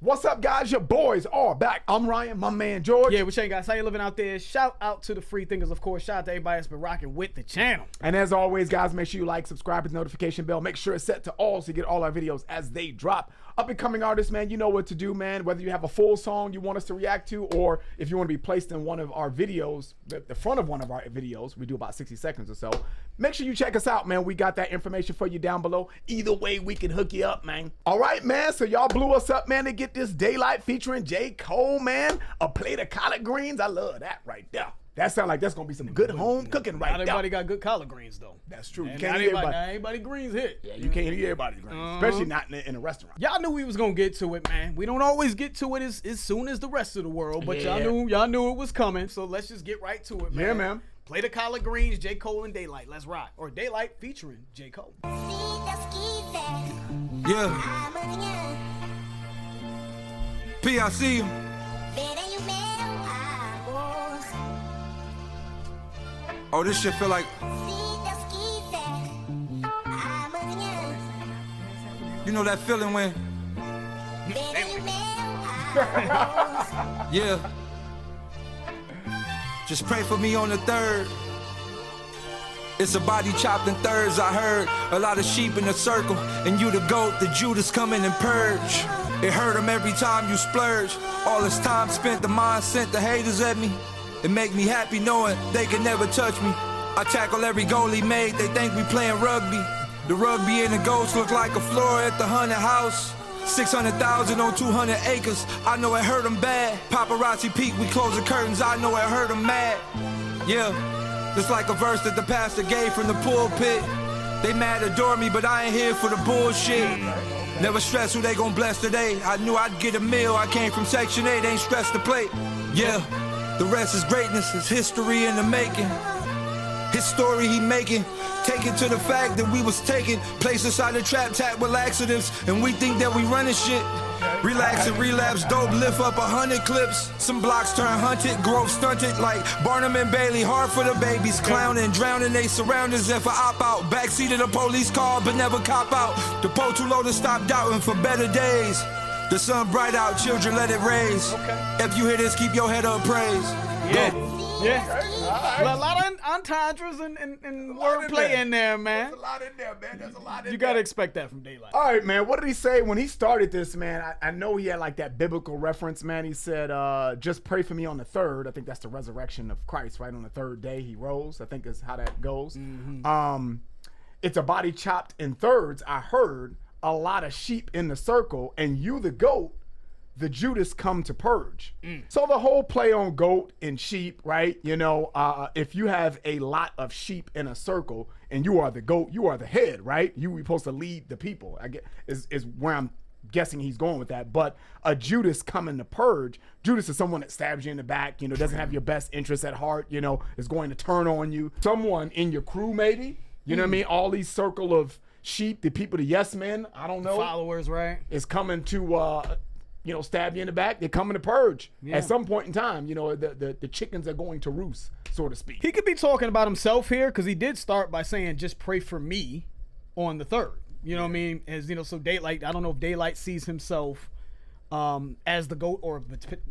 What's up, guys? Your boys are back. I'm Ryan, my man George. Yeah, what you guys? How you living out there? Shout out to the free thinkers, of course. Shout out to everybody that's been rocking with the channel. And as always, guys, make sure you like, subscribe, hit the notification bell. Make sure it's set to all so you get all our videos as they drop. Up and coming artists, man, you know what to do, man. Whether you have a full song you want us to react to, or if you want to be placed in one of our videos, the front of one of our videos, we do about 60 seconds or so. Make sure you check us out, man. We got that information for you down below. Either way, we can hook you up, man. All right, man. So y'all blew us up, man, to get this Daylyt featuring J. Cole, man. A plate of collard greens. I love that right there. That sounds like that's gonna be some good home cooking right there. Not everybody got good collard greens though. That's true. You And can't not eat everybody, everybody. not everybody greens hit. Yeah, you can't eat everybody's greens, especially not in a restaurant. Y'all knew we was gonna get to it, man. We don't always get to it as soon as the rest of the world, but Yeah. y'all knew it was coming. So let's just get right to it, man. Yeah, man. Play the collard greens, J. Cole and Daylyt. Let's rock. Or Daylyt featuring J. Cole. Yeah. P, I see you. Oh, this shit feel like. You know that feeling when. Yeah. Just pray for me on the 3rd. It's a body chopped in thirds, I heard. A lot of sheep in a circle, and you the goat, the Judas coming and purge. It hurt them every time you splurge. All this time spent, the mind sent the haters at me. It make me happy knowing they can never touch me. I tackle every goal he made, they think we playing rugby. The rugby and the ghost look like a floor at the haunted house. 600,000 on 200 acres, I know it hurt them bad. Paparazzi peek, we close the curtains, I know it hurt them mad. Yeah, it's like a verse that the pastor gave from the pulpit. They mad adore me, but I ain't here for the bullshit. Never stress who they gon' bless today. I knew I'd get a meal, I came from Section 8, ain't stressed the plate. Yeah, the rest is greatness, it's history in the making. His story he making, taken to the fact that we was taken, placed inside the trap tap with laxatives, and we think that we running shit. Relax and relapse, dope, lift up 100 clips. Some blocks turn hunted, growth stunted like Barnum and Bailey. Hard for the babies, clowning, drowning they surroundings. If I op out, backseat of the police car, but never cop out. The pole too low to stop doubting for better days. The sun bright out, children let it raise. If you hear this, keep your head up, praise. Yeah. Go. Yeah. A lot of entendres and wordplay in there, man. There's a lot in there, man. There's a lot in there. You gotta expect that from Daylyt. All right, man. What did he say when he started this, man? I know he had like that biblical reference, man. He said, just pray for me on the 3rd. I think that's the resurrection of Christ, right? On the 3rd day he rose. I think is how that goes. It's a body chopped in thirds. I heard a lot of sheep in the circle, and you the goat, the Judas come to purge. So the whole play on goat and sheep, right? You know, if you have a lot of sheep in a circle and you are the goat, you are the head, right? You were supposed to lead the people. I guess is where I'm guessing he's going with that. But a Judas coming to purge, Judas is someone that stabs you in the back, you know, doesn't have your best interests at heart, you know, is going to turn on you. Someone in your crew, maybe, you know what I mean? All these circle of sheep, the people, the yes men, I don't know. Followers, right? Is coming to, you know, stab you in the back. They're coming to purge at some point in time. You know, the chickens are going to roost, so to speak. He could be talking about himself here because he did start by saying, just pray for me on the 3rd. You know what I mean? As you know, so Daylyt, I don't know if Daylyt sees himself as the GOAT or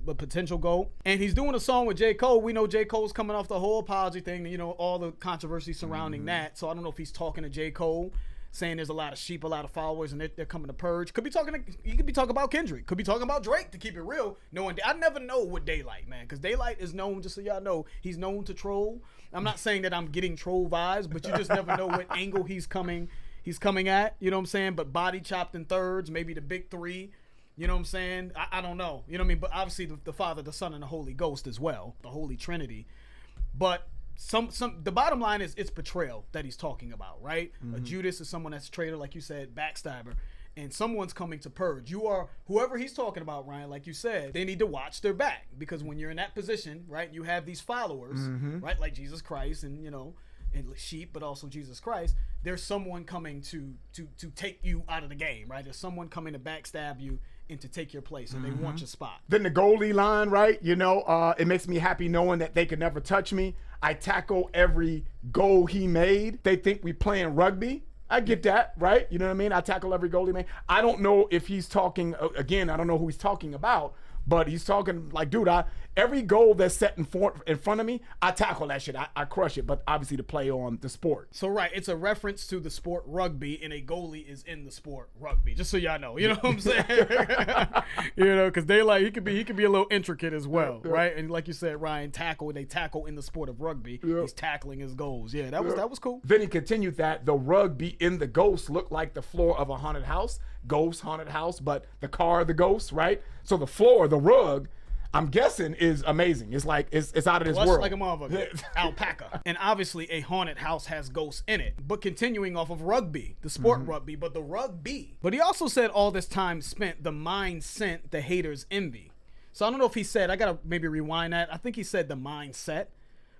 the potential GOAT. And he's doing a song with J. Cole. We know J. Cole's coming off the whole apology thing, you know, all the controversy surrounding that. So I don't know if he's talking to J. Cole, saying there's a lot of sheep, a lot of followers, and they're coming to purge. Could be talking. He could be talking about Kendrick. Could be talking about Drake. To keep it real, I never know what Daylyt, man, because Daylyt is known. Just so y'all know, he's known to troll. I'm not saying that I'm getting troll vibes, but you just never know what angle he's coming at. You know what I'm saying? But body chopped in thirds, maybe the big 3. You know what I'm saying? I don't know. You know what I mean? But obviously the Father, the Son, and the Holy Ghost as well, the Holy Trinity. But the bottom line is it's betrayal that he's talking about, right? A Judas is someone that's a traitor, like you said, backstabber, and someone's coming to purge. You are whoever he's talking about, Ryan, like you said, they need to watch their back, because when you're in that position, right, you have these followers, right, like Jesus Christ and, you know, and sheep, but also Jesus Christ. There's someone coming to take you out of the game, right? There's someone coming to backstab you and to take your place, and they want your spot. Then the goalie line, right? You know, it makes me happy knowing that they could never touch me. I tackle every goal he made. They think we playing rugby. I get that, right? You know what I mean? I tackle every goalie, man. I don't know if he's talking, again, I don't know who he's talking about, but he's talking like, dude, every goal that's set in front of me, I tackle that shit. I crush it, but obviously to play on the sport. So, right, it's a reference to the sport rugby, and a goalie is in the sport rugby, just so y'all know. You know what I'm saying? You know, because Daylyt, he could be a little intricate as well, right? And like you said, Ryan, they tackle in the sport of rugby. Yeah. He's tackling his goals. Yeah, that was cool. Then he continued that the rugby in the ghost looked like the floor of a haunted house. Ghost, haunted house, but the car, the ghost, right? So the floor, the rug, I'm guessing is amazing. It's like it's out of this world. Like a motherfucker. Alpaca. And obviously a haunted house has ghosts in it. But continuing off of rugby, the sport rugby, but the rugby. But he also said all this time spent, the mind sent the haters envy. So I don't know if he said, I gotta maybe rewind that. I think he said the mindset,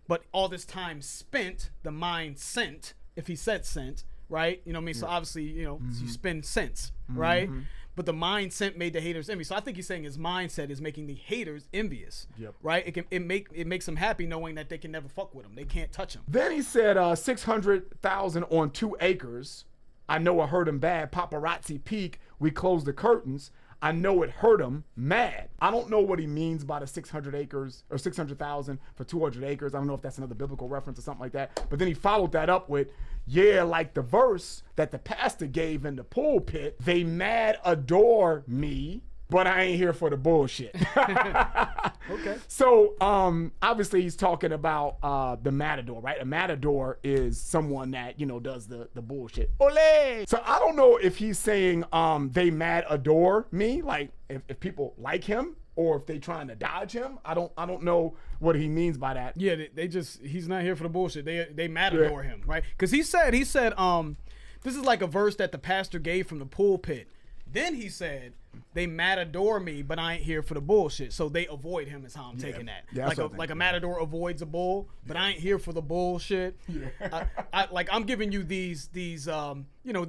but all this time spent, the mind sent, if he said sent, right? You know what I mean? So obviously, you know, you spend cents, right? But the mindset made the haters envy. So I think he's saying his mindset is making the haters envious, right? It makes them happy knowing that they can never fuck with him. They can't touch him. Then he said 600,000 on 2 acres. I know I hurt him bad. Paparazzi peak. We closed the curtains. I know it hurt him mad. I don't know what he means by the 600 acres or 600,000 for 200 acres. I don't know if that's another biblical reference or something like that. But then he followed that up with, yeah, like the verse that the pastor gave in the pulpit, they mad adore me, but I ain't here for the bullshit. Okay. So obviously he's talking about the matador, right? A matador is someone that, you know, does the bullshit. Ole! So I don't know if he's saying they mad adore me, like if people like him, or if they trying to dodge him. I don't know what he means by that. Yeah, he's not here for the bullshit. They matador him, right? Because he said this is like a verse that the pastor gave from the pulpit. Then he said, they matador me, but I ain't here for the bullshit. So they avoid him is how I'm taking that. Yeah, like a matador avoids a bull, but I ain't here for the bullshit. Yeah. I'm giving you these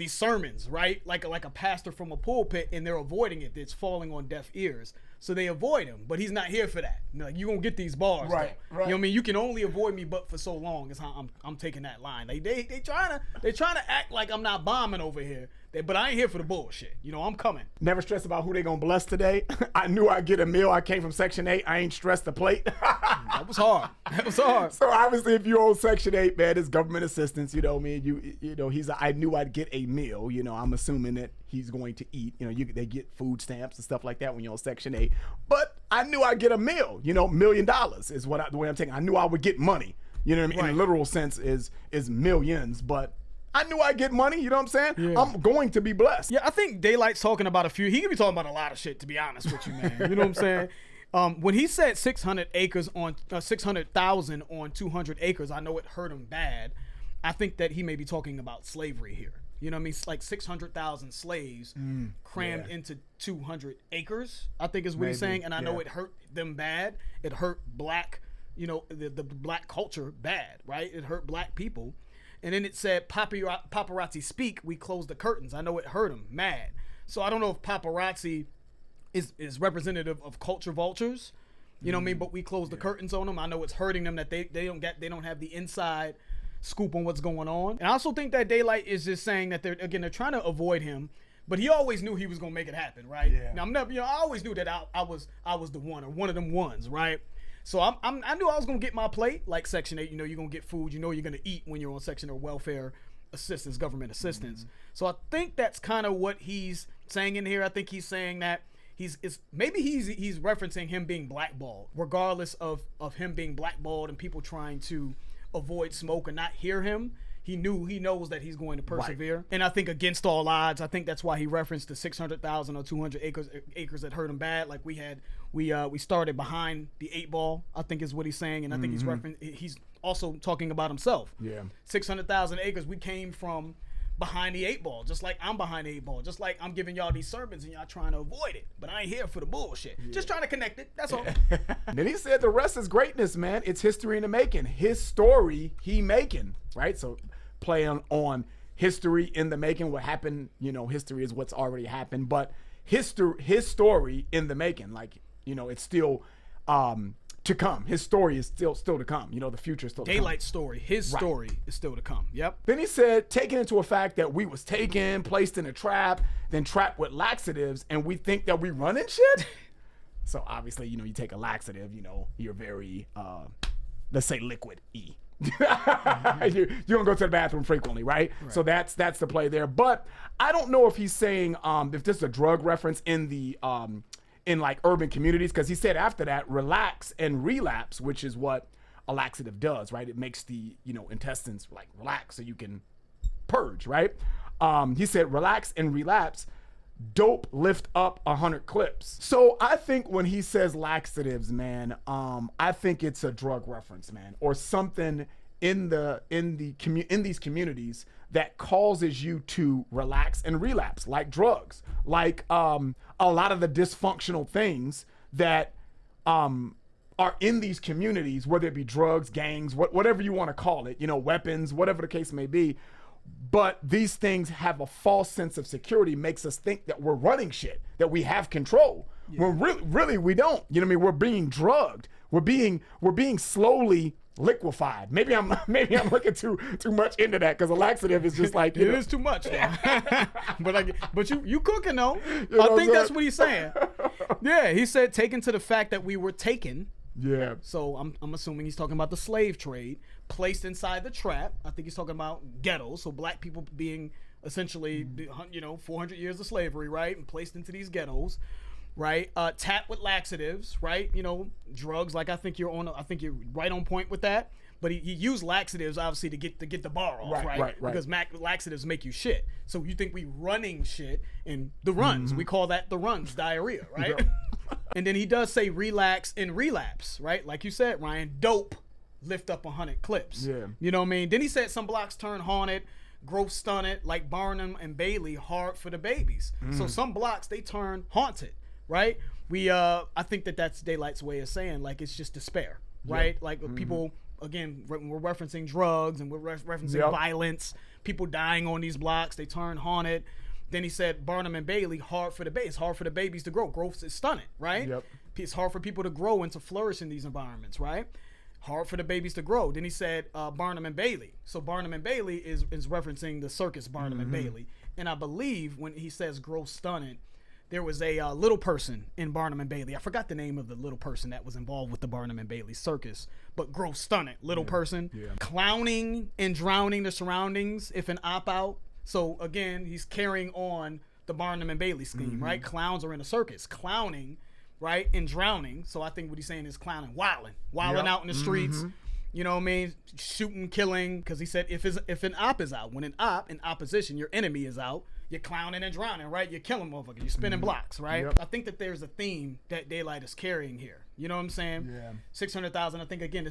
sermons, right? Like a pastor from a pulpit, and they're avoiding it. It's falling on deaf ears. So they avoid him, but he's not here for that. Like, you gonna get these bars, right? You know what I mean? You can only avoid me, but for so long is how I'm taking that line. They trying to act like I'm not bombing over here. But I ain't here for the bullshit. You know, I'm coming. Never stress about who they gonna bless today. I knew I'd get a meal. I came from Section 8. I ain't stressed the plate. That was hard. So obviously, if you own Section 8, man, it's government assistance. You know what I mean? You know, I knew I'd get a meal. You know, I'm assuming that he's going to eat. You know, they get food stamps and stuff like that when you're on Section 8. But I knew I'd get a meal. You know, $1 million is the way I'm taking. I knew I would get money. You know what I mean? Right. In the literal sense is millions, but I knew I'd get money, you know what I'm saying? Yeah. I'm going to be blessed. Yeah, I think Daylight's talking about he could be talking about a lot of shit, to be honest with you, man. You know what I'm saying? When he said 600,000 on 200 acres, I know it hurt him bad. I think that he may be talking about slavery here. You know what I mean? It's like 600,000 slaves crammed into 200 acres, I think is what he's saying. And I know it hurt them bad. It hurt black, you know, the black culture bad, right? It hurt black people. And then it said, paparazzi speak, we close the curtains. I know it hurt him mad. So I don't know if paparazzi is representative of culture vultures. You know what I mean? But we close the curtains on them. I know it's hurting them that they don't have the inside scoop on what's going on. And I also think that Daylyt is just saying that they're trying to avoid him. But he always knew he was gonna make it happen, right? Yeah. Now I always knew that I was the one, or one of them ones, right? So I knew I was gonna get my plate, like Section 8. You know, you're gonna get food. You know, you're gonna eat when you're on Section 8 welfare assistance, government assistance. So I think that's kind of what he's saying in here. I think he's saying that he's referencing him being blackballed, regardless of him being blackballed and people trying to avoid smoke and not hear him. He knows that he's going to persevere. Right. And I think against all odds, I think that's why he referenced the 600,000 or 200 acres that hurt him bad. Like we started behind the 8 ball, I think is what he's saying. And I think he's also talking about himself. Yeah. 600,000 acres, we came from behind the 8 ball, just like I'm behind the 8 ball, just like I'm giving y'all these sermons and y'all trying to avoid it. But I ain't here for the bullshit. Yeah. Just trying to connect it. That's all. Then he said the rest is greatness, man. It's history in the making. His story he making, right? So playing on history in the making, what happened, you know, history is what's already happened, but his story in the making, like, you know, it's still to come. His story is still to come. You know, the future is still to come. Daylyt's story, his story is still to come. Yep. Then he said, taking into a fact that we was taken, placed in a trap, then trapped with laxatives, and we think that we running shit. So obviously, you know, you take a laxative, you know, you're very, let's say liquid-y. You don't go to the bathroom frequently, right? So that's the play there. But I don't know if he's saying if this is a drug reference in the in like urban communities, because he said after that, relax and relapse, which is what a laxative does, right? It makes the, you know, intestines like relax so you can purge, right? He said relax and relapse. Dope lift up 100 clips. So I think when he says laxatives, man, I think it's a drug reference, man, or something in these communities that causes you to relax and relapse, like drugs, like a lot of the dysfunctional things that are in these communities, whether it be drugs, gangs, whatever you want to call it, you know, weapons, whatever the case may be. But these things have a false sense of security, makes us think that we're running shit, that we have control. When really we don't. You know what I mean? We're being drugged. We're being slowly liquefied. Maybe I'm looking too much into that, because a laxative is just like, it is too much though. but you cooking though. You know I think what that's I'm what he's saying. Yeah, he said taken to the fact that we were taken. Yeah. So I'm assuming he's talking about the slave trade, placed inside the trap. I think he's talking about ghettos, so black people being essentially, you know, 400 years of slavery, right, and placed into these ghettos, right? Tapped with laxatives, right? You know, drugs. Like I think you're right on point with that. But he used laxatives obviously to get the bar off, right? Because laxatives make you shit. So you think we running shit in the runs? We call that the runs, diarrhea, right? Yep. And then he does say relax and relapse, right? Like you said, Ryan, dope, lift up 100 clips. Yeah. You know what I mean? Then he said some blocks turn haunted, growth stunted, like Barnum and Bailey, hard for the babies. So some blocks, they turn haunted, right? I think that's Daylyt's way of saying, like, it's just despair, right? Yep. Like people, again, we're referencing drugs and we're referencing violence, people dying on these blocks, they turn haunted. Then he said Barnum and Bailey, hard for the babies. It's hard for the babies to grow. Growth is stunted, right? Yep. It's hard for people to grow and to flourish in these environments, right? Hard for the babies to grow. Then he said Barnum and Bailey. So Barnum and Bailey is referencing the circus Barnum and Bailey. And I believe when he says growth stunted, there was a little person in Barnum and Bailey. I forgot the name of the little person that was involved with the Barnum and Bailey circus, but growth stunted, little person. Yeah. Clowning and drowning the surroundings if an op-out. So again, he's carrying on the Barnum and Bailey scheme, right? Clowns are in a circus, clowning, right, and drowning. So I think what he's saying is clowning, wilding out in the streets. You know what I mean? Shooting, killing. Because he said if an op is out, when in opposition, your enemy is out, you're clowning and drowning, right? You're killing motherfuckers. You're spinning blocks, right? Yep. I think that there's a theme that Daylyt is carrying here. You know what I'm saying? Yeah. 600,000. I think again,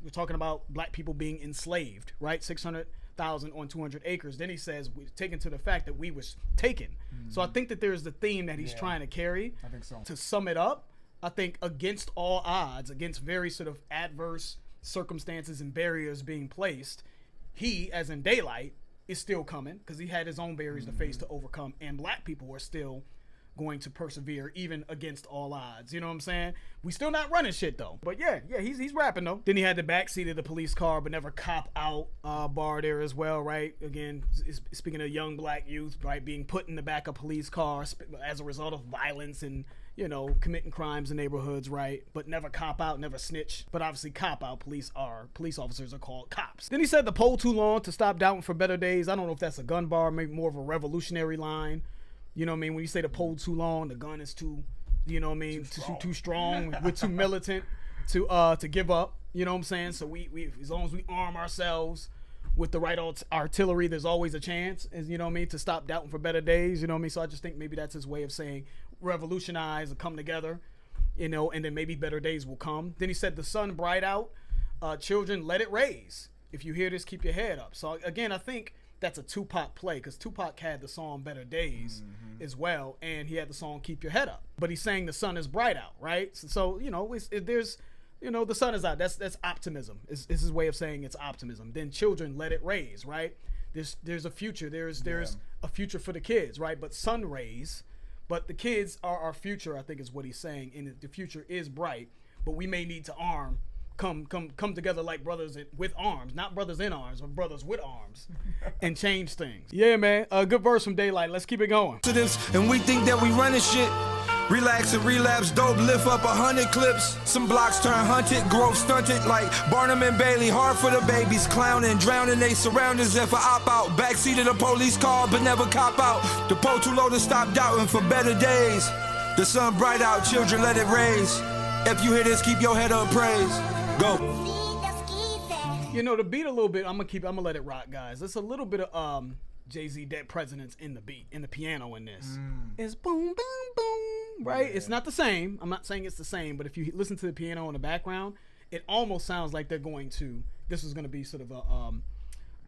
we're talking about black people being enslaved, right? 600,000 on 200 acres. Then he says we're taken to the fact that we was taken. So I think that there's the theme that he's trying to carry. I think so. To sum it up, I think against all odds, against very sort of adverse circumstances and barriers being placed, he, as in Daylyt, is still coming because he had his own barriers to face to overcome, and black people are still going to persevere even against all odds. You know what I'm saying? We still not running shit though. But yeah, he's rapping though. Then he had the backseat of the police car but never cop out bar there as well, right? Again, speaking of young black youth, right, being put in the back of police cars as a result of violence and, you know, committing crimes in neighborhoods, right? But never cop out, never snitch. But obviously cop out, police officers are called cops. Then he said the pole too long to stop doubting for better days. I don't know if that's a gun bar, maybe more of a revolutionary line. You know what I mean? When you say the pole too long, the gun is too, you know what I mean, too strong. We're too militant to give up. You know what I'm saying? So we as long as we arm ourselves with the right artillery, there's always a chance, you know what I mean, to stop doubting for better days. You know what I mean? So I just think maybe that's his way of saying revolutionize and come together, you know, and then maybe better days will come. Then he said the sun bright out, children let it raise. If you hear this, keep your head up. So again, I think that's a Tupac play because Tupac had the song Better Days as well, and he had the song Keep Your Head Up. But he's saying the sun is bright out, right? So you know, there's, you know, the sun is out. That's optimism. Is his way of saying it's optimism. Then children let it raise, right? There's a future. There's a future for the kids, right? But sun rays, but the kids are our future, I think is what he's saying, and the future is bright. but we may need to come together like brothers with arms, not brothers in arms, but brothers with arms, and change things. Yeah, man. A good verse from Daylyt. Let's keep it going. And we think that we running shit. Relax and relapse, dope, lift up 100 clips. Some blocks turn hunted, growth stunted like Barnum and Bailey. Hard for the babies, clowning, drowning they surroundings. If I op out, backseat of the police car, but never cop out. The pole too low to stop doubting for better days. The sun bright out, children let it raise. If you hear this, keep your head up, praise. Go. You know, the beat a little bit, I'm gonna let it rock, guys. There's a little bit of Jay-Z Dead Presidents in the beat, in the piano in this. It's boom, boom, boom, right? Yeah. It's not the same. I'm not saying it's the same, but if you listen to the piano in the background, it almost sounds like they're going to, this is gonna be sort of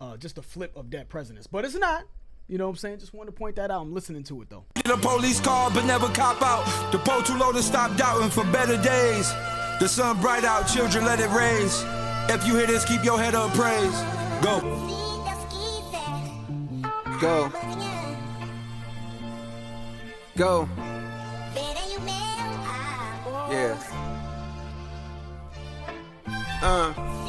a, just a flip of Dead Presidents, but it's not. You know what I'm saying? Just wanted to point that out. I'm listening to it though. The police car, but never cop out. The pole too low to stop doubting for better days. The sun bright out, children let it raise. If you hear this, keep your head up, praise. Go. Go. Go. Yeah.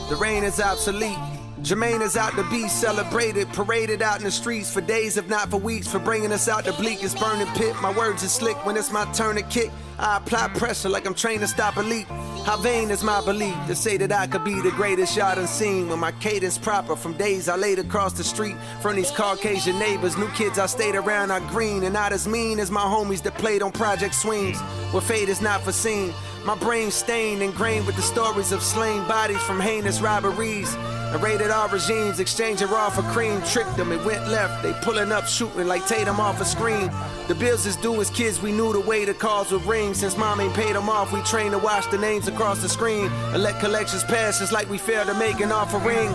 The rain is obsolete. Jermaine is out to be celebrated, paraded out in the streets for days, if not for weeks, for bringing us out the bleakest burning pit. My words are slick when it's my turn to kick. I apply pressure like I'm trained to stop a leak. How vain is my belief to say that I could be the greatest y'all done seen, when my cadence proper from days I laid across the street from these Caucasian neighbors. New kids I stayed around are green and not as mean as my homies that played on Project Swings, where fate is not foreseen. My brain stained, ingrained with the stories of slain bodies from heinous robberies. And rated R regimes, exchanging raw for cream. Tricked them, it went left. They pulling up, shooting like Tatum off a screen. The bills is due as kids, we knew the way the calls would ring. Since mom ain't paid them off, we trained to watch the names across the screen and let collections pass just like we failed to make an offering.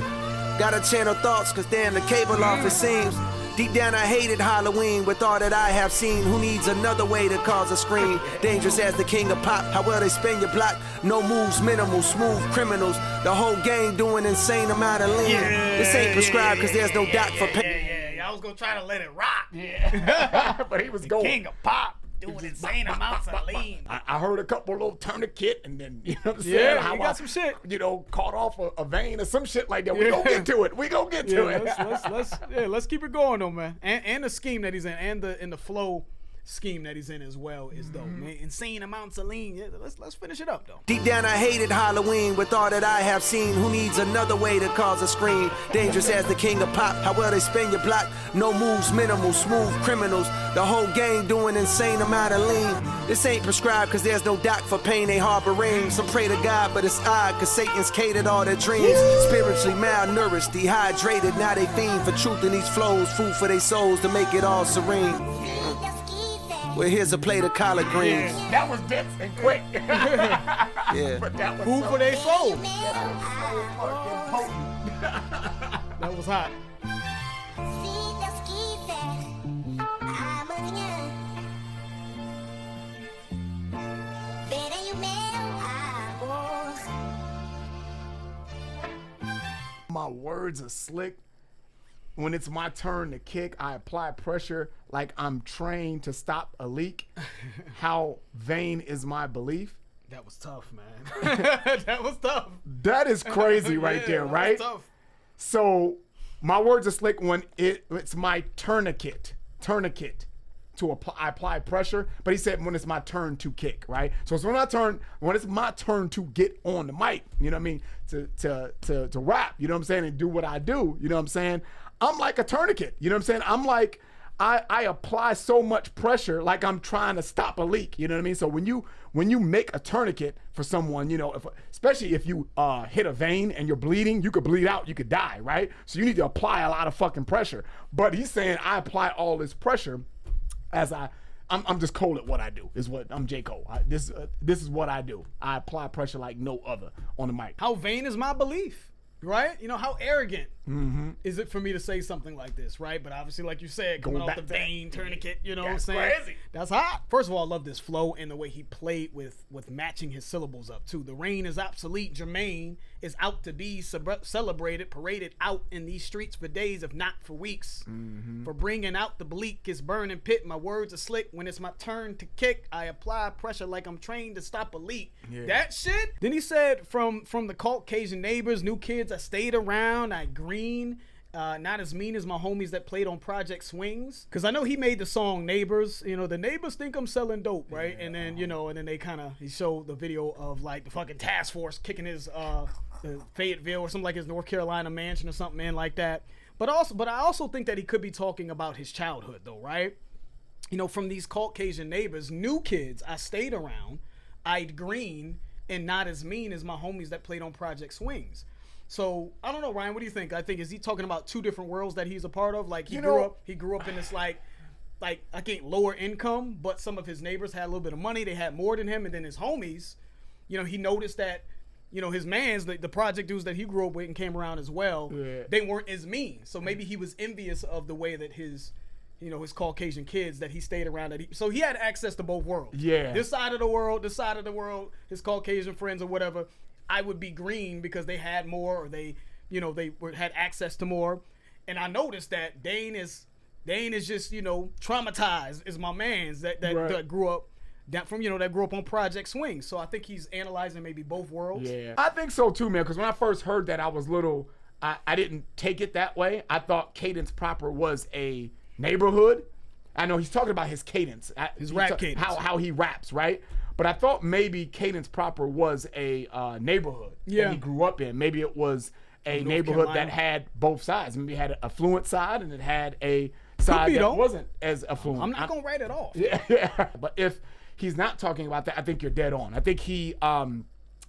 Gotta channel thoughts, cause damn the cable off it seems. Deep down I hated Halloween with all that I have seen. Who needs another way to cause a scream? Dangerous as the king of pop, how well they spin your block. No moves, minimal, smooth criminals. The whole gang doing insane amount of lean. This ain't prescribed cause there's no doc for pay. I was gonna try to let it rock. But he was going. King of pop. Doing insane amounts of lean. I heard a couple little tournament and then, you know what I'm saying? Yeah, how you got some shit. You know, caught off a vein or some shit like that. We gonna get to it. We gonna get to it. Let's keep it going though, man. And the scheme that he's in, and the flow scheme that he's in as well is dope, man. Insane amounts of lean. Yeah, let's finish it up though. Deep down I hated Halloween with all that I have seen. Who needs another way to cause a scream? Dangerous as the king of pop, how well they spin your block. No moves, minimal, smooth criminals. The whole gang doing insane amount of lean. This ain't prescribed cause there's no doc for pain they harboring. Some pray to God but it's odd cause Satan's catered all their dreams. Spiritually malnourished, dehydrated, now they fiend for truth in these flows. Food for their souls to make it all serene. Well, here's a plate of collard greens. Yeah, that was dense and quick. Yeah. But that was Food for their soul. That was hot. My words are slick. When it's my turn to kick, I apply pressure like I'm trained to stop a leak. How vain is my belief? That was tough, man. That was tough. That is crazy right there, right? Tough. So my words are slick when it's my tourniquet to apply pressure. But he said when it's my turn to kick, right? So it's when it's my turn to get on the mic, you know what I mean? To rap, you know what I'm saying, and do what I do, you know what I'm saying? I'm like a tourniquet, you know what I'm saying? I'm like, I apply so much pressure like I'm trying to stop a leak, you know what I mean? So when you make a tourniquet for someone, you know, especially if you hit a vein and you're bleeding, you could bleed out, you could die, right? So you need to apply a lot of fucking pressure. But he's saying I apply all this pressure as I'm just cold at what I do. I'm J. Cole. This is what I do. I apply pressure like no other on the mic. How vain is my belief? right? You know, how arrogant is it for me to say something like this, right? But obviously, like you said, coming off the Bane tourniquet, you know what I'm saying? Crazy. That's hot. First of all, I love this flow and the way he played with matching his syllables up, too. The reign is obsolete. Jermaine is out to be celebrated, paraded out in these streets for days, if not for weeks. For bringing out the bleakest burning pit, my words are slick. When it's my turn to kick, I apply pressure like I'm trained to stop a leak. Yeah. That shit. Then he said, from the Caucasian neighbors, new kids, I stayed around, I green. Not as mean as my homies that played on Project Swings. Because I know he made the song Neighbors. You know, the neighbors think I'm selling dope, right? Yeah. And then, you know, and then he showed the video of like the fucking task force kicking his Fayetteville or something like his North Carolina mansion or something, man, like that. But I also think that he could be talking about his childhood though, right? You know, from these Caucasian neighbors, new kids I stayed around, I'd green, and not as mean as my homies that played on Project Swings. So I don't know, Ryan. What do you think? I think, is he talking about two different worlds that he's a part of? Like he grew up in this like I think lower income, but some of his neighbors had a little bit of money. They had more than him, and then his homies, you know, he noticed that, you know, his mans, the project dudes that he grew up with and came around as well, they weren't as mean. So maybe he was envious of the way that his Caucasian kids that he stayed around. So he had access to both worlds. Yeah. This side of the world, his Caucasian friends or whatever. I would be green because they had more, or they had access to more. And I noticed that Dane is just, you know, traumatized is my mans that grew up that grew up on Project Swing. So I think he's analyzing maybe both worlds. Yeah, I think so too, man. Because when I first heard that, I was little. I didn't take it that way. I thought Cadence Proper was a neighborhood. I know he's talking about his cadence, his rap cadence, how he raps, right? But I thought maybe Cadence Proper was a neighborhood that he grew up in. Maybe it was a neighborhood that had both sides. Maybe it had an affluent side and it had a side that wasn't as affluent. I'm not going to write it off. Yeah. But if he's not talking about that, I think you're dead on. I think he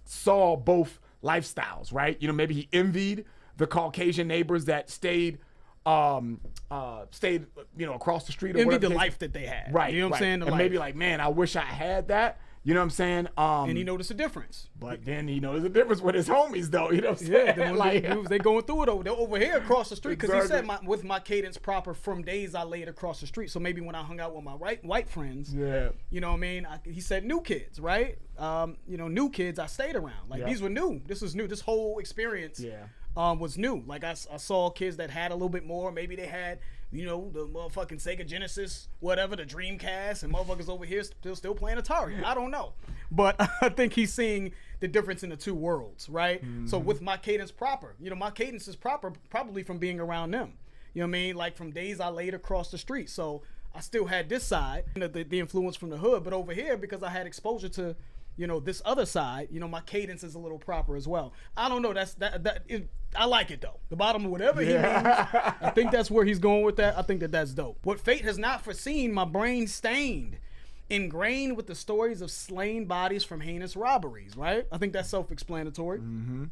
saw both lifestyles, right? You know, maybe he envied the Caucasian neighbors that stayed across the street or envied whatever. The life that they had. Right. You know what I'm saying? And maybe like, man, I wish I had that. You know what I'm saying? And he noticed a difference. But then he noticed a difference with his homies, though. You know what I'm saying? Yeah, like, they going through it. They're over here across the street. Because he said with my cadence proper from days I laid across the street. So maybe when I hung out with my white friends, you know what I mean? He said new kids, right? New kids I stayed around. Like these were new. This was new. This whole experience was new. Like I saw kids that had a little bit more. Maybe they had, you know, the motherfucking Sega Genesis, whatever, the Dreamcast, and motherfuckers over here still playing Atari. I don't know. But I think he's seeing the difference in the two worlds, right? Mm-hmm. So with my cadence proper, you know, my cadence is proper probably from being around them. You know what I mean? Like from days I laid across the street. So I still had this side, the influence from the hood, but over here, because I had exposure to, you know, this other side, you know, my cadence is a little proper as well. I don't know. I like it though. The bottom of whatever he means, I think that's where he's going with that. I think that's dope. What fate has not foreseen, my brain stained, ingrained with the stories of slain bodies from heinous robberies, right? I think that's self-explanatory. Mm-hmm.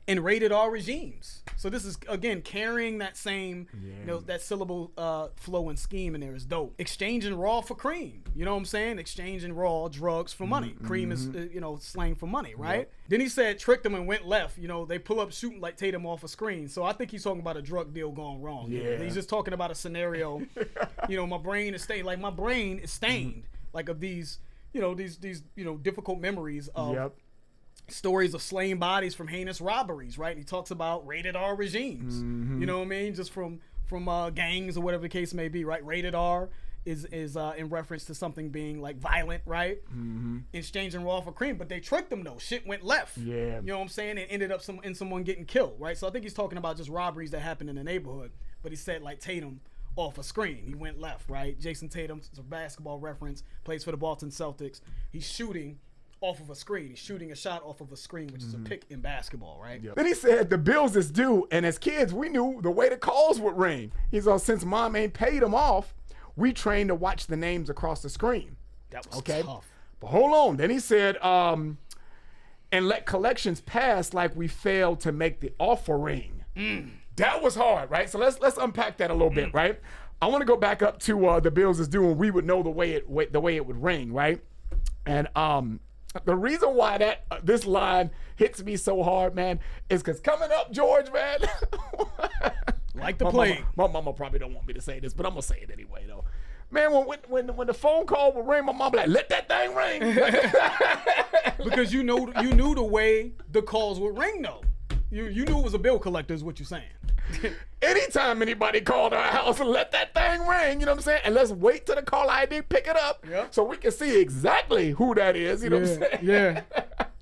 And rated R regimes. So this is, again, carrying that same, you know, that syllable flow and scheme in there is dope. Exchanging raw for cream. You know what I'm saying? Exchanging raw drugs for money. Mm-hmm. Cream is, slang for money, right? Yep. Then he said, tricked them and went left. You know, they pull up shooting like Tatum off a screen. So I think he's talking about a drug deal gone wrong. Yeah. He's just talking about a scenario. You know, my brain is stained. Like, my brain is stained. Like, of these, these difficult memories of stories of slain bodies from heinous robberies, right? And he talks about rated R regimes. Mm-hmm. You know what I mean? Just from gangs or whatever the case may be, right? Rated R is in reference to something being like violent, right? Mm-hmm. Exchanging raw for cream, but they tricked them though. Shit went left. Yeah. You know what I'm saying? It ended up someone getting killed, right? So I think he's talking about just robberies that happened in the neighborhood. But he said like Tatum off a screen. He went left, right? Jason Tatum, it's a basketball reference, plays for the Boston Celtics. He's shooting off of a screen. He's shooting a shot off of a screen, which is a pick in basketball, right? Yep. Then he said the bills is due, and as kids, we knew the way the calls would ring. He's all, since mom ain't paid them off, we trained to watch the names across the screen. That was tough. But hold on. Then he said, and let collections pass like we failed to make the offering. That was hard, right? So let's unpack that a little bit, right? I want to go back up to the bills is due, and we would know the way it would ring, right? And The reason why this line hits me so hard, man, is because coming up, George, man. Like the plague. My mama probably don't want me to say this, but I'm gonna say it anyway, though. Man, when the phone call would ring, my mom be like, "Let that thing ring," because you knew the way the calls would ring, though. You knew it was a bill collector, is what you're saying. Anytime anybody called our house, let that thing ring, you know what I'm saying? And let's wait till the call ID pick it up so we can see exactly who that is, you know what I'm saying? Yeah.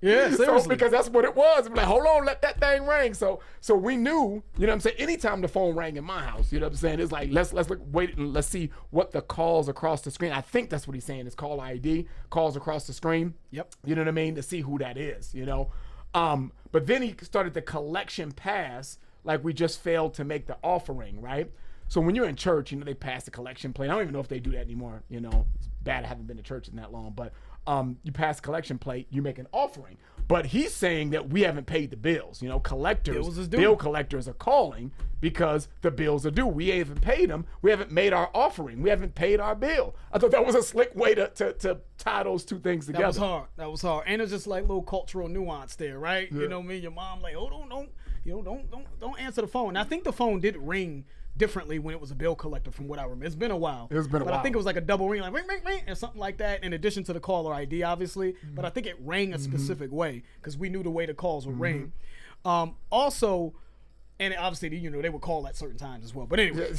Yeah, seriously. So, because that's what it was. I'm like, hold on, let that thing ring. So we knew, you know what I'm saying? Anytime the phone rang in my house, you know what I'm saying? It's like, let's look, wait, and let's see what the calls across the screen. I think that's what he's saying is call ID, calls across the screen. Yep. You know what I mean? To see who that is, you know? But then he started the collection pass, like we just failed to make the offering, right? So when you're in church, you know, they pass the collection plate. I don't even know if they do that anymore, you know. It's bad I haven't been to church in that long, but you pass the collection plate, you make an offering. But he's saying that we haven't paid the bills. You know, bill collectors are calling because the bills are due. We haven't paid them. We haven't made our offering. We haven't paid our bill. I thought that was a slick way to tie those two things together. That was hard. And it's just like little cultural nuance there, right? Yeah. You know what I mean? Your mom like, oh, don't answer the phone. And I think the phone did ring differently when it was a bill collector, from what I remember. It's been a while. But I think it was like a double ring, like ring, ring, ring, or something like that, in addition to the caller ID, obviously. But I think it rang a specific way because we knew the way the calls would ring. Also, and obviously, you know, they would call at certain times as well. But anyway.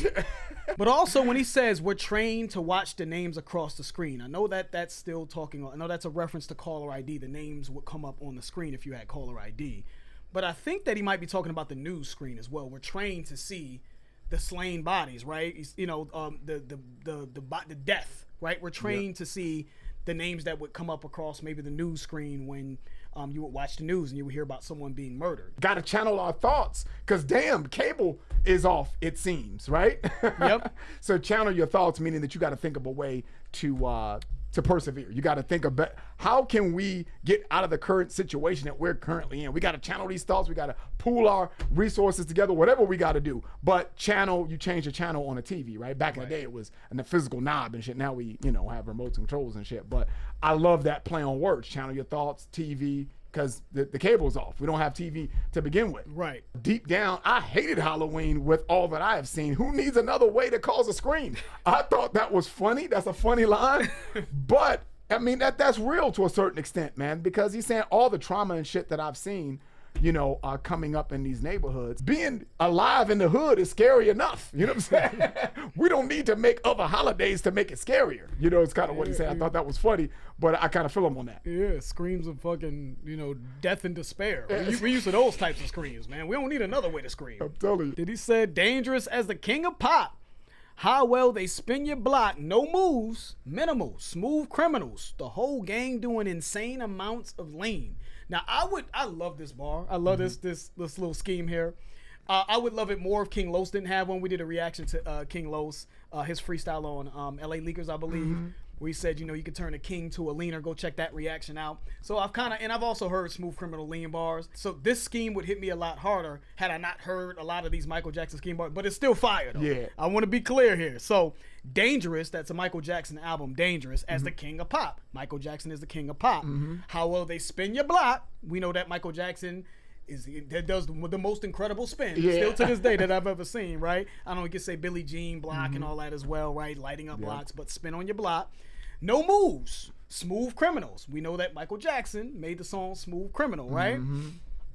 But also when he says we're trained to watch the names across the screen, I know that's still talking. I know that's a reference to caller ID. The names would come up on the screen if you had caller ID. But I think that he might be talking about the news screen as well. We're trained to see the slain bodies, right? You know, the death, right? We're trained to see the names that would come up across maybe the news screen when you would watch the news and you would hear about someone being murdered. Got to channel our thoughts because damn, cable is off, it seems, right? Yep. So channel your thoughts, meaning that you got to think of a way to persevere. You got to think about how can we get out of the current situation that we're currently in. We got to channel these thoughts. We got to pool our resources together, whatever we got to do. But you change the channel on a TV, right? Back in the day, it was in the physical knob and shit. Now we, you know, have remote controls and shit. But I love that play on words. Channel your thoughts, TV, because the cable's off. We don't have TV to begin with. Right. Deep down, I hated Halloween with all that I have seen. Who needs another way to cause a scream? I thought that was funny. That's a funny line. But, I mean, that's real to a certain extent, man, because he's saying all the trauma and shit that I've seen, you know, coming up in these neighborhoods. Being alive in the hood is scary enough. You know what I'm saying? We don't need to make other holidays to make it scarier. You know, it's kind of what he said. I thought that was funny, but I kind of feel him on that. Yeah, screams of fucking, you know, death and despair. We used to those types of screams, man. We don't need another way to scream. I'm telling you. Did he say dangerous as the king of pop? How well they spin your block, no moves, minimal, smooth criminals. The whole gang doing insane amounts of lean. Now I love this bar. I love this little scheme here. I would love it more if King Los didn't have one. We did a reaction to King Los, his freestyle on LA Leakers, I believe, where he said, you know, you could turn a king to a leaner. Go check that reaction out. So I've also heard Smooth Criminal lean bars. So this scheme would hit me a lot harder had I not heard a lot of these Michael Jackson scheme bars, but it's still fire though. Yeah. I want to be clear here. So Dangerous, that's a Michael Jackson album, Dangerous, as the king of pop. Michael Jackson is the king of pop. How well they spin your block. We know that Michael Jackson does the most incredible spin still to this day that I've ever seen, right? I know you can say Billie Jean block and all that as well, right? Lighting up blocks, but spin on your block. No moves, smooth criminals. We know that Michael Jackson made the song Smooth Criminal, right?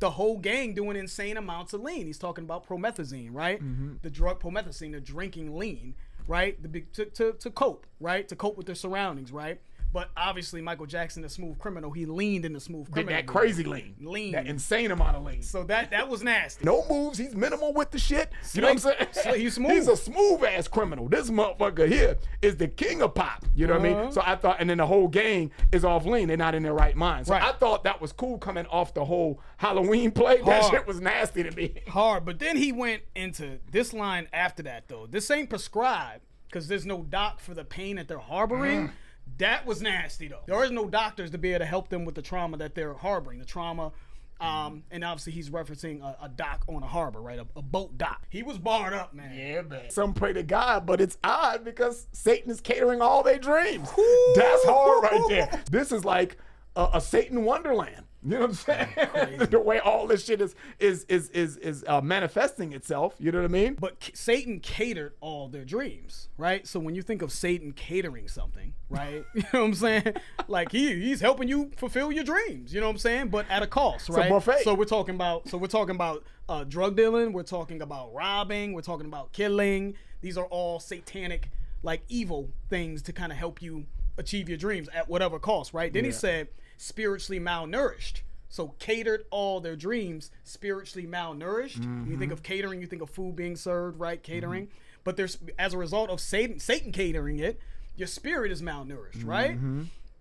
The whole gang doing insane amounts of lean. He's talking about promethazine, right? The drug promethazine, the drinking lean, right? The big to cope, right? To cope with their surroundings, right? But obviously, Michael Jackson, the Smooth Criminal, he leaned in the Smooth Criminal. That crazy lean. That insane amount of lean. So that was nasty. No moves. He's minimal with the shit. You know what I'm saying? He's smooth. He's a smooth ass criminal. This motherfucker here is the king of pop. You know what I mean? So I thought, and then the whole gang is off lean. They're not in their right mind. So I thought that was cool coming off the whole Halloween play. That shit was nasty to me. Hard. But then he went into this line after that, though. This ain't prescribed because there's no doc for the pain that they're harboring. That was nasty, though. There is no doctors to be able to help them with the trauma that they're harboring. The trauma, and obviously he's referencing a dock on a harbor, right? A boat dock. He was barred up, man. Yeah, man. Some pray to God, but it's odd because Satan is catering all their dreams. Ooh. That's hard right there. This is like a Satan wonderland. You know what I'm saying? The way all this shit is manifesting itself. You know what I mean? But Satan catered all their dreams, right? So when you think of Satan catering something, right? You know what I'm saying? Like he's helping you fulfill your dreams. You know what I'm saying? But at a cost, right? buffet. So we're talking about drug dealing. We're talking about robbing. We're talking about killing. These are all satanic, like evil things to kind of help you achieve your dreams at whatever cost, right? Then he said spiritually malnourished. So catered all their dreams, spiritually malnourished. When you think of catering, you think of food being served, right? Catering. But there's, as a result of Satan catering it, your spirit is malnourished, right?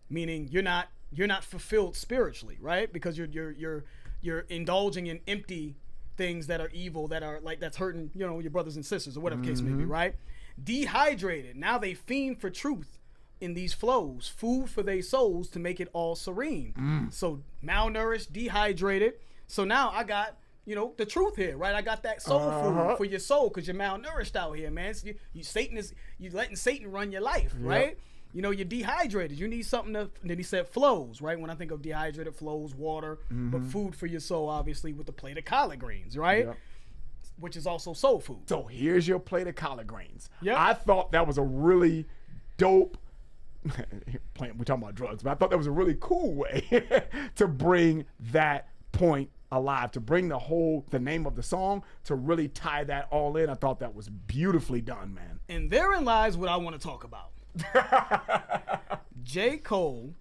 Meaning you're not fulfilled spiritually, right? Because you're indulging in empty things that are evil, that are like, that's hurting, you know, your brothers and sisters or whatever case may be, right? Dehydrated. Now they fiend for truth in these flows, food for their souls to make it all serene. So malnourished, dehydrated. So now I got, you know, the truth here, right? I got that soul food for your soul because you're malnourished out here, man. So you letting Satan run your life, right? You know, you're dehydrated. You need something to, then he said flows, right? When I think of dehydrated, flows, water, but food for your soul, obviously, with the plate of collard greens, right? Which is also soul food. So here's your plate of collard greens. Yep. I thought that was a really dope, we're talking about drugs, but I thought that was a really cool way to bring that point alive, to bring the name of the song, to really tie that all in. I thought that was beautifully done, man. And therein lies what I want to talk about. J. Cole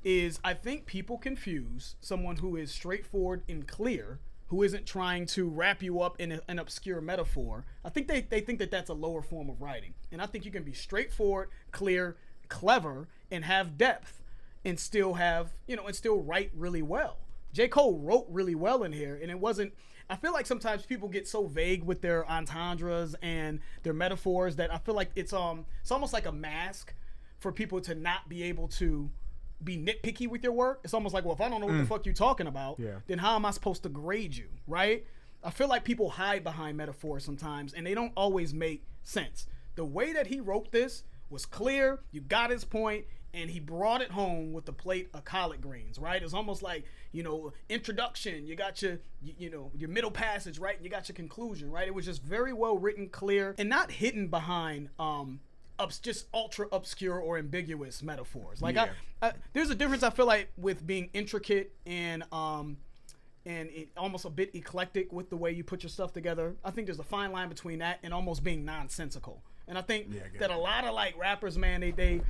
is, I think people confuse someone who is straightforward and clear, who isn't trying to wrap you up in an obscure metaphor. I think they think that that's a lower form of writing. And I think you can be straightforward, clear, clever, and have depth and still have, you know, and still write really well. J. Cole wrote really well in here, and it wasn't, I feel like sometimes people get so vague with their entendres and their metaphors that I feel like it's almost like a mask for people to not be able to be nitpicky with your work. It's almost like, well, if I don't know what the fuck you're talking about, then how am I supposed to grade you, right? I feel like people hide behind metaphors sometimes, and they don't always make sense. The way that he wrote this was clear, you got his point, and he brought it home with the plate of collard greens, right? It's almost like, you know, introduction, you got your, you know, your middle passage, right? And you got your conclusion, right? It was just very well written, clear, and not hidden behind just ultra obscure or ambiguous metaphors. Like there's a difference, I feel like, with being intricate and almost a bit eclectic with the way you put your stuff together. I think there's a fine line between that and almost being nonsensical. And I think that a lot of like rappers, man, they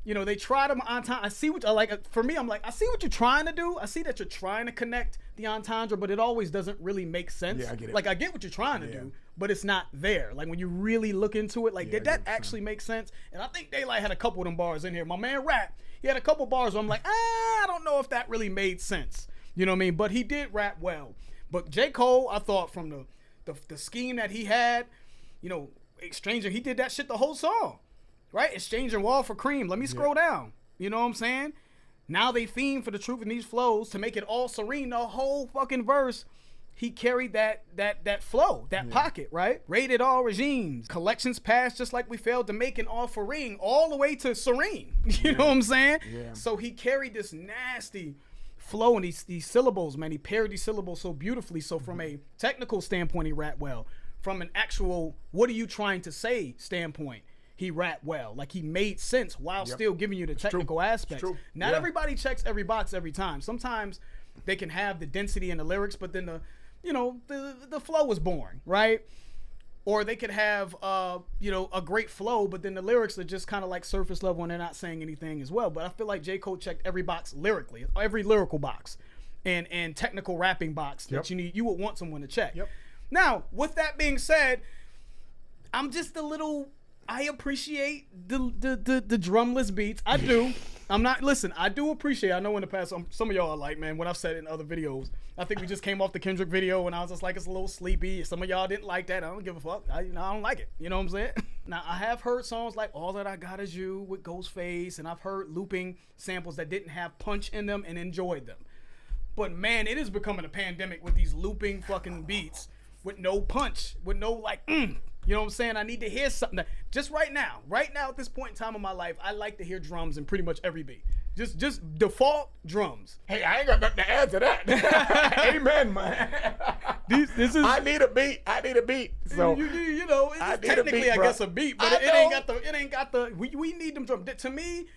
you know, they try to on time. I see what I like. For me, I'm like, I see what you're trying to do. I see that you're trying to connect the entendre, but it always doesn't really make sense. Yeah, I get it. Like, I get what you're trying to do, but it's not there. Like, when you really look into it, like, did that actually make sense? And I think Daylyt had a couple of them bars in here. My man Rap, he had a couple bars where I'm like, I don't know if that really made sense. You know what I mean? But he did rap well. But J. Cole, I thought from the scheme that he had, you know, exchanging, he did that shit the whole song. Right? Exchanging wall for cream. Let me scroll down. You know what I'm saying? Now they fiend for the truth in these flows to make it all serene. The whole fucking verse, he carried that flow, that pocket, right? Rated all regimes. Collections passed just like we failed to make an offering all the way to serene. You know what I'm saying? Yeah. So he carried this nasty flow and these syllables, man. He paired these syllables so beautifully. So from a technical standpoint, he rapped well. From an actual, what are you trying to say standpoint, he rapped well. Like, he made sense while still giving you the technical aspects. Not everybody checks every box every time. Sometimes they can have the density in the lyrics, but then the flow is boring, right? Or they could have a great flow, but then the lyrics are just kind of like surface level and they're not saying anything as well. But I feel like J. Cole checked every box lyrically, every lyrical box and technical rapping box that you would want someone to check. Now, with that being said, I'm just a little, I appreciate the drumless beats. I do. I do appreciate, I know in the past, some of y'all are like, man, when I've said it in other videos, I think we just came off the Kendrick video and I was just like, it's a little sleepy. Some of y'all didn't like that. I don't give a fuck. I don't like it. You know what I'm saying? Now, I have heard songs like All That I Got Is You with Ghostface, and I've heard looping samples that didn't have punch in them and enjoyed them. But man, it is becoming a pandemic with these looping fucking beats with no punch, with no like, you know what I'm saying? I need to hear something. Just right now at this point in time in my life, I like to hear drums in pretty much every beat. Just default drums. Hey, I ain't got nothing to add to that. Amen, man. This is. I need a beat. So You know, it's technically, I guess, a beat, but it ain't got the. We need them drums. To me,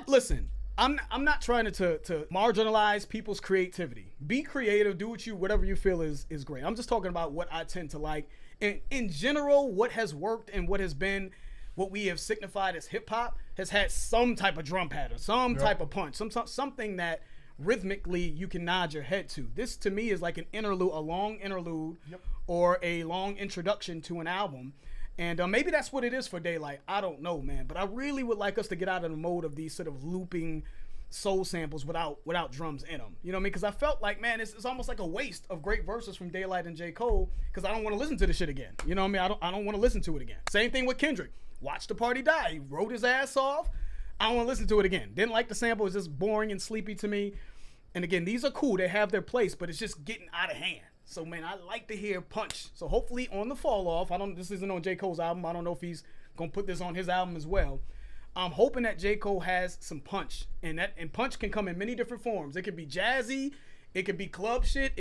listen. I'm not trying to marginalize people's creativity. Be creative. Do whatever you feel is great. I'm just talking about what I tend to like. In general, what has worked and what has been what we have signified as hip hop has had some type of drum pattern, some type of punch, something that rhythmically you can nod your head to. This to me is like an interlude, a long interlude, or a long introduction to an album. And maybe that's what it is for Daylyt. I don't know, man. But I really would like us to get out of the mode of these sort of looping soul samples without drums in them. You know what I mean? Because I felt like, man, it's almost like a waste of great verses from Daylyt and J. Cole because I don't want to listen to this shit again. You know what I mean? I don't want to listen to it again. Same thing with Kendrick. Watch the Party Die. He wrote his ass off. I don't want to listen to it again. Didn't like the sample. It was just boring and sleepy to me. And again, these are cool. They have their place, but it's just getting out of hand. So, man, I like to hear punch. So, hopefully on the Fall Off, this isn't on J. Cole's album. I don't know if he's going to put this on his album as well. I'm hoping that J. Cole has some punch. And punch can come in many different forms. It could be jazzy. It could be club shit.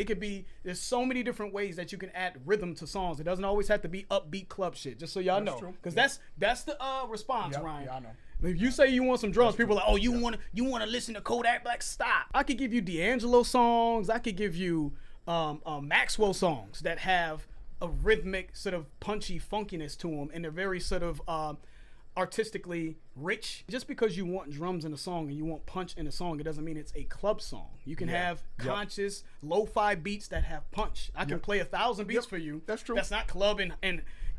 There's so many different ways that you can add rhythm to songs. It doesn't always have to be upbeat club shit, just so y'all know. Because that's the response, Ryan. Yeah, I know. If you say you want some drums, people are like, oh, you want to listen to Kodak Black? Stop. I could give you D'Angelo songs. I could give you Maxwell songs that have a rhythmic sort of punchy funkiness to them, and they're very sort of artistically rich. Just because you want drums in a song and you want punch in a song, it doesn't mean it's a club song. You can have conscious lo-fi beats that have punch. I can play 1,000 beats for you. That's true. That's not club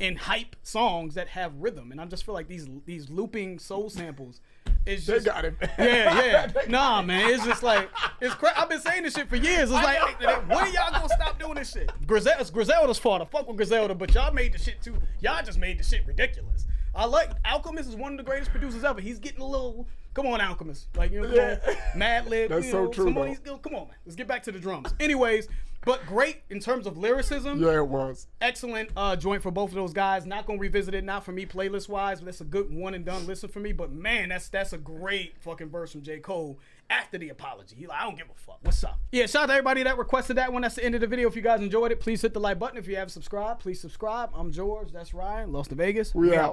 and hype songs that have rhythm. And I just feel like these looping soul samples is just, they got it. Yeah. Nah, man. It's just like, I've been saying this shit for years. It's like, when y'all gonna stop doing this shit? It's Griselda's fault. I fuck with Griselda, but y'all made the shit too. Y'all just made the shit ridiculous. I like Alchemist is one of the greatest producers ever. He's getting a little. Come on, Alchemist. Like, you know, Mad Lib. That's so true. Come on, man. Let's get back to the drums. Anyways, but great in terms of lyricism. Yeah, it was. Excellent joint for both of those guys. Not gonna revisit it, not for me playlist wise, but that's a good one and done listen for me. But man, that's a great fucking verse from J. Cole after the apology. He's like, I don't give a fuck. What's up? Yeah, shout out to everybody that requested that one. That's the end of the video. If you guys enjoyed it, please hit the like button. If you haven't subscribed, please subscribe. I'm George. That's Ryan. Lost to Vegas. We out.